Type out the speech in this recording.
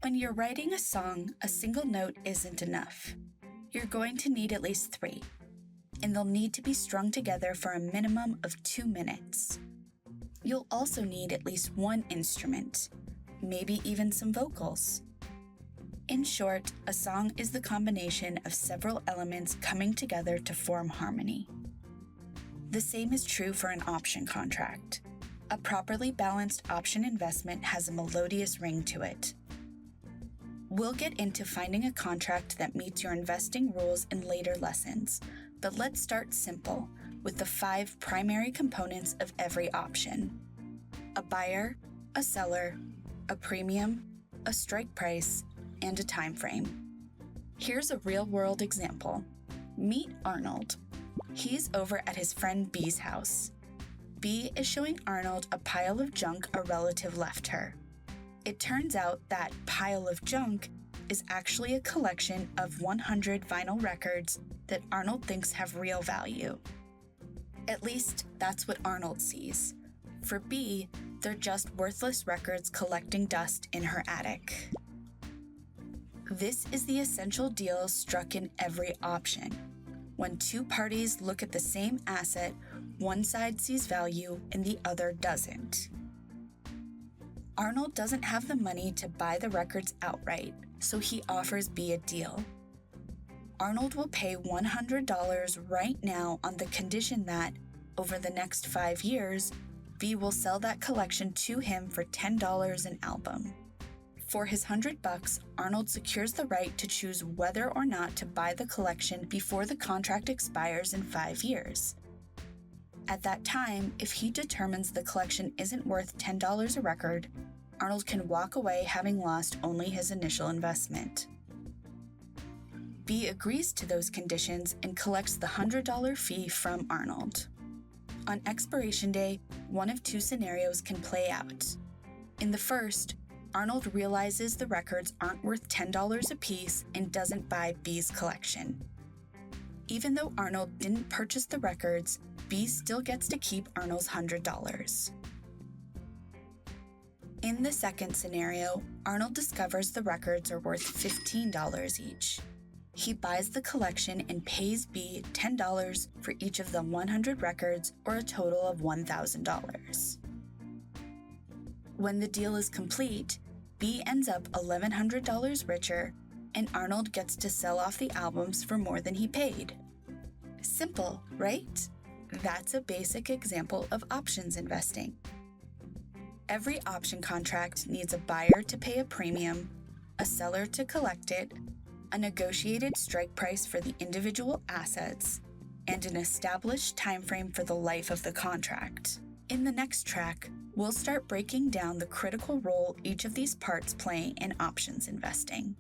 When you're writing a song, a single note isn't enough. You're going to need at least 3, and they'll need to be strung together for a minimum of 2 minutes. You'll also need at least 1 instrument, maybe even some vocals. In short, a song is the combination of several elements coming together to form harmony. The same is true for an option contract. A properly balanced option investment has a melodious ring to it. We'll get into finding a contract that meets your investing rules in later lessons, but let's start simple with the 5 primary components of every option: a buyer, a seller, a premium, a strike price, and a time frame. Here's a real-world example. Meet Arnold. He's over at his friend B's house. B is showing Arnold a pile of junk a relative left her. It turns out that pile of junk is actually a collection of 100 vinyl records that Arnold thinks have real value. At least, that's what Arnold sees. For B, they're just worthless records collecting dust in her attic. This is the essential deal struck in every option. When 2 parties look at the same asset, one side sees value and the other doesn't. Arnold doesn't have the money to buy the records outright, so he offers B a deal. Arnold will pay $100 right now on the condition that, over the next 5 years, B will sell that collection to him for $10 an album. For his $100, Arnold secures the right to choose whether or not to buy the collection before the contract expires in 5 years. At that time, if he determines the collection isn't worth $10 a record, Arnold can walk away having lost only his initial investment. B agrees to those conditions and collects the $100 fee from Arnold. On expiration day, one of 2 scenarios can play out. In the first, Arnold realizes the records aren't worth $10 apiece and doesn't buy B's collection. Even though Arnold didn't purchase the records, B still gets to keep Arnold's $100. In the second scenario, Arnold discovers the records are worth $15 each. He buys the collection and pays B $10 for each of the 100 records, or a total of $1,000. When the deal is complete, B ends up $1,100 richer, and Arnold gets to sell off the albums for more than he paid. Simple, right? That's a basic example of options investing. Every option contract needs a buyer to pay a premium, a seller to collect it, a negotiated strike price for the individual assets, and an established time frame for the life of the contract. In the next track, we'll start breaking down the critical role each of these parts play in options investing.